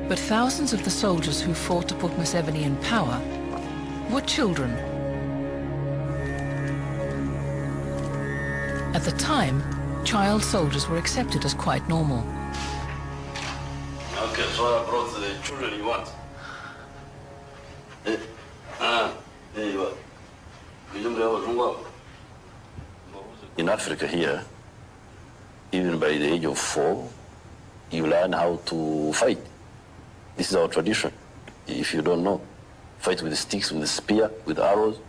But thousands of the soldiers who fought to put Museveni in power were children. At the time, child soldiers were accepted as quite normal. Okay, so I brought the children you want. There you are. In Africa here, even by the age of 4, you learn how to fight. This is our tradition. If you don't know, fight with sticks, with a spear, with arrows.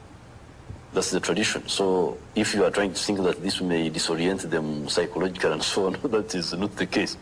That's the tradition. So if you are trying to think that this may disorient them psychologically and so on, that is not the case.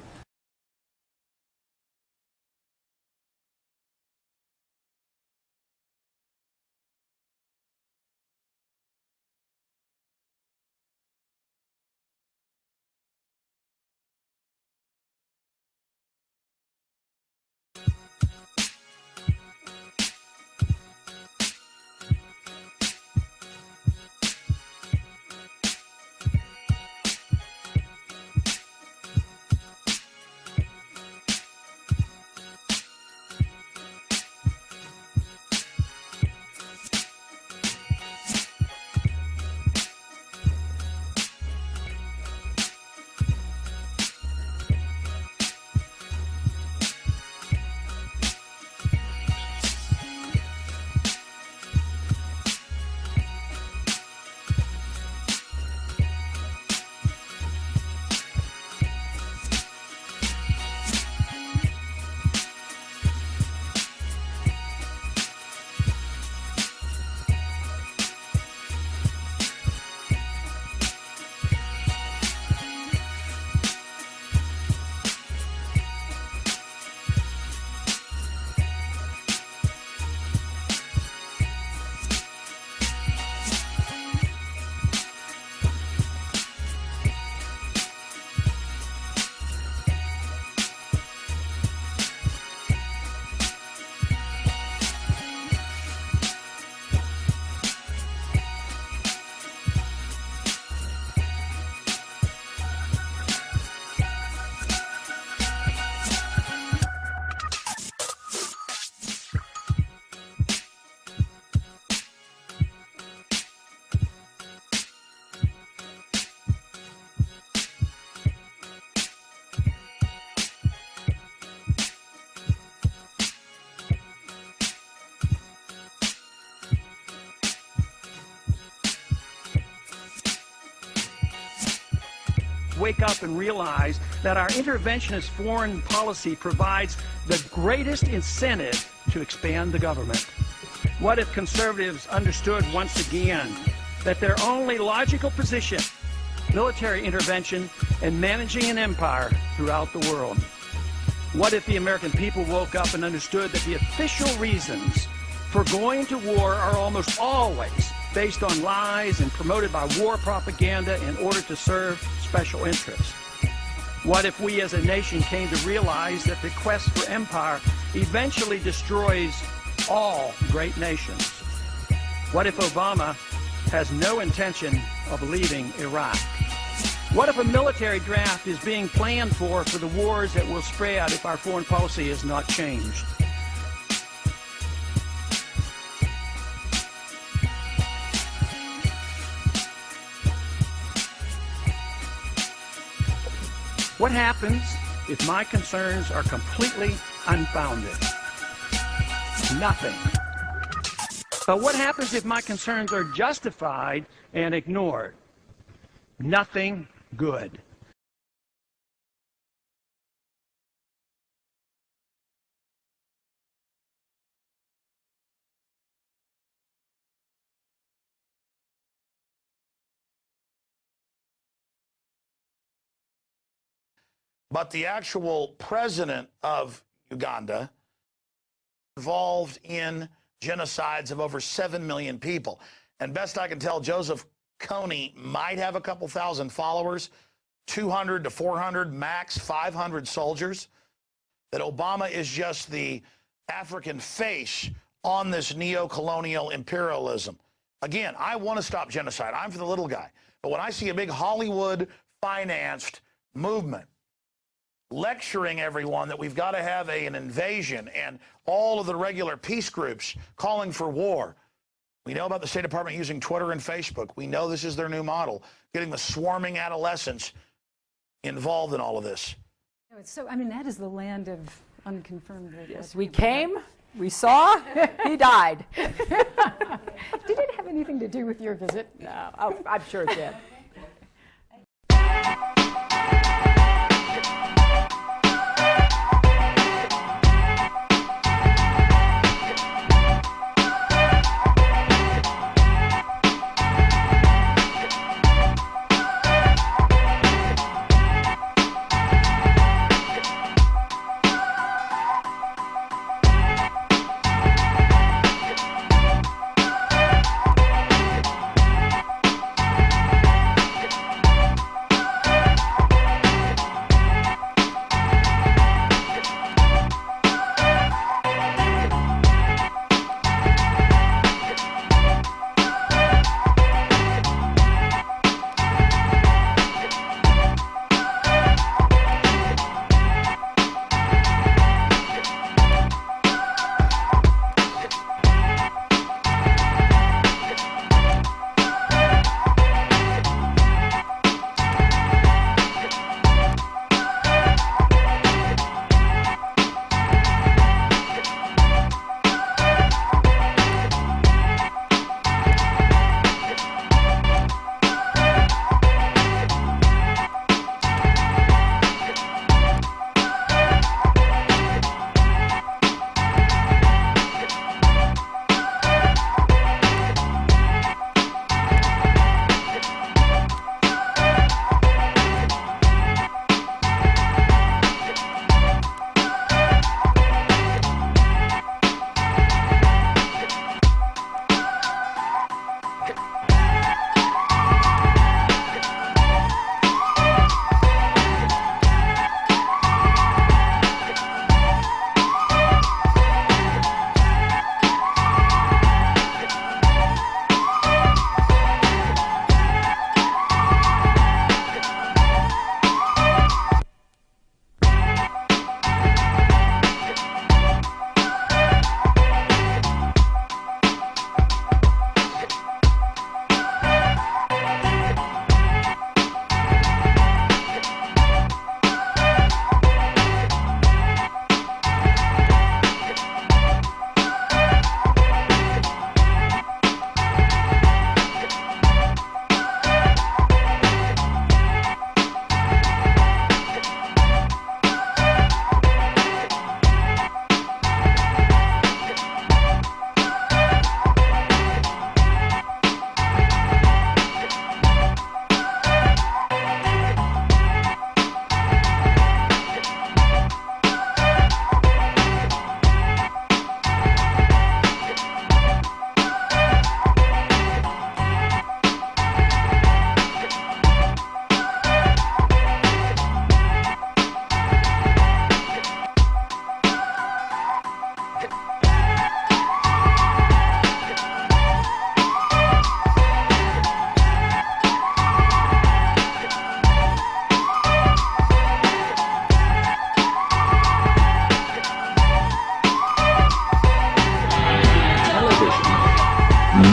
Wake up and realize that our interventionist foreign policy provides the greatest incentive to expand the government. What if conservatives understood once again that their only logical position, military intervention and managing an empire throughout the world? What if the American people woke up and understood that the official reasons for going to war are almost always based on lies and promoted by war propaganda in order to serve special interests? What if we as a nation came to realize that the quest for empire eventually destroys all great nations? What if Obama has no intention of leaving Iraq? What if a military draft is being planned for the wars that will spread if our foreign policy is not changed? What happens if my concerns are completely unfounded? Nothing. But what happens if my concerns are justified and ignored? Nothing good. But the actual president of Uganda involved in genocides of over 7 million people. And best I can tell, Joseph Kony might have a couple thousand followers, 200 to 400, max 500 soldiers, that Obama is just the African face on this neo-colonial imperialism. Again, I want to stop genocide. I'm for the little guy. But when I see a big Hollywood-financed movement lecturing everyone that we've got to have an invasion, and all of the regular peace groups calling for war. We know about the State Department using Twitter and Facebook. We know this is their new model, getting the swarming adolescents involved in all of this. So, I mean, that is the land of unconfirmed. Yes, we came, we saw, he died. Did it have anything to do with your visit? No, oh, I'm sure it did.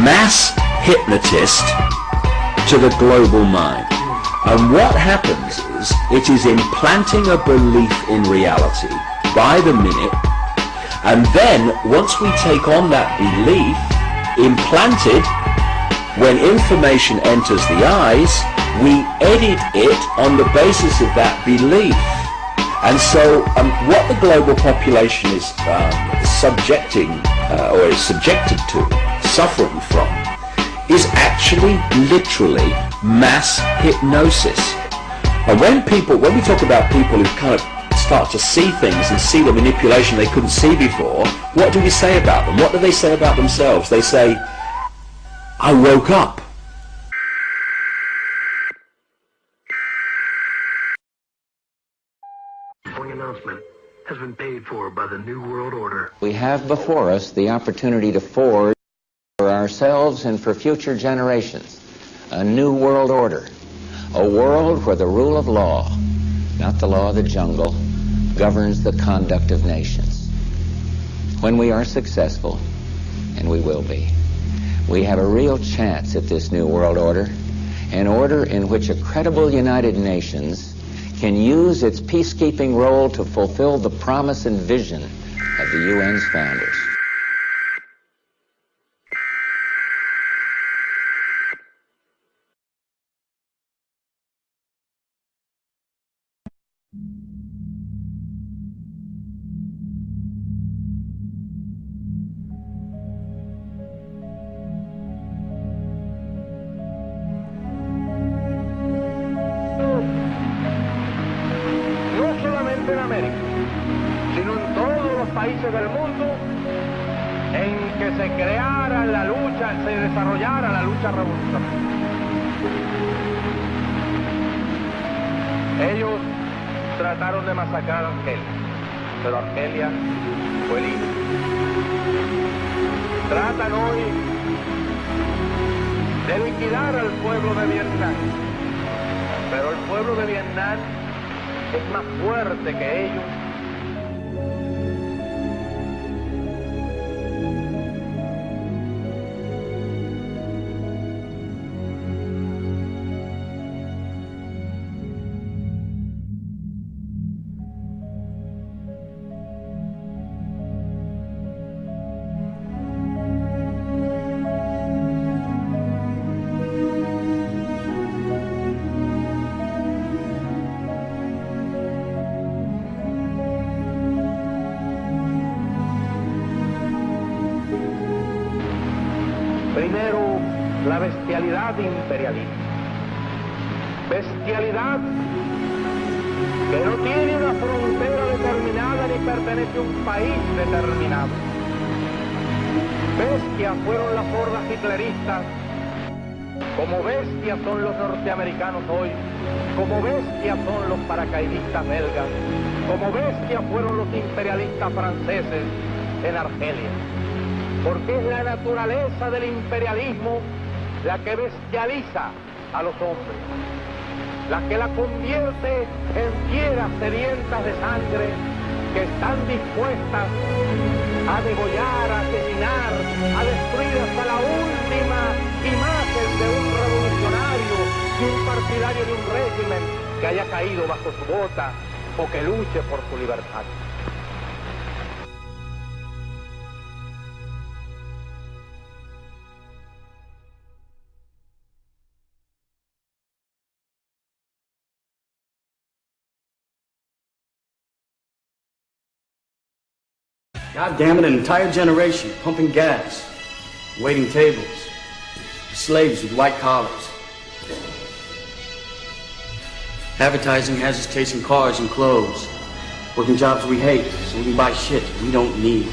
mass hypnotist to the global mind. And what happens is it is implanting a belief in reality by the minute, and then once we take on that belief implanted, when information enters the eyes, we edit it on the basis of that belief. And so what the global population is subjected to, suffering from, is actually literally mass hypnosis. And when we talk about people who kind of start to see things and see the manipulation they couldn't see before, what do we say about them? What do they say about themselves? They say, I woke up. The following announcement has been paid for by the New World Order. We have before us the opportunity to forge for ourselves and for future generations a new world order, a world where the rule of law, not the law of the jungle, governs the conduct of nations. When we are successful, and we will be, we have a real chance at this new world order, an order in which a credible United Nations can use its peacekeeping role to fulfill the promise and vision of the UN's founders. En América, sino en todos los países del mundo en que se creara la lucha, se desarrollara la lucha revolucionaria. Ellos trataron de masacrar a Argelia, pero Argelia fue libre. Tratan hoy de liquidar al pueblo de Vietnam, pero el pueblo de Vietnam es más fuerte que ellos. Primero, la bestialidad imperialista. Bestialidad que no tiene una frontera determinada ni pertenece a un país determinado. Bestias fueron las hordas hitleristas, como bestias son los norteamericanos hoy, como bestias son los paracaidistas belgas, como bestias fueron los imperialistas franceses en Argelia. Porque es la naturaleza del imperialismo la que bestializa a los hombres, la que la convierte en fieras sedientas de sangre que están dispuestas a degollar, a asesinar, a destruir hasta la última imagen de un revolucionario y un partidario de un régimen que haya caído bajo su bota o que luche por su libertad. God damn it, an entire generation pumping gas, waiting tables, slaves with white collars. Advertising has us chasing cars and clothes, working jobs we hate so we can buy shit we don't need.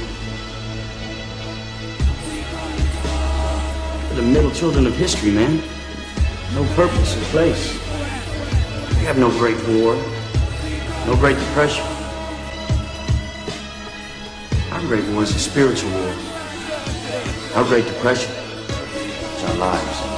We're the middle children of history, man. No purpose or place. We have no Great War, no Great Depression. Our Great War is a spiritual war. Our Great Depression is our lives.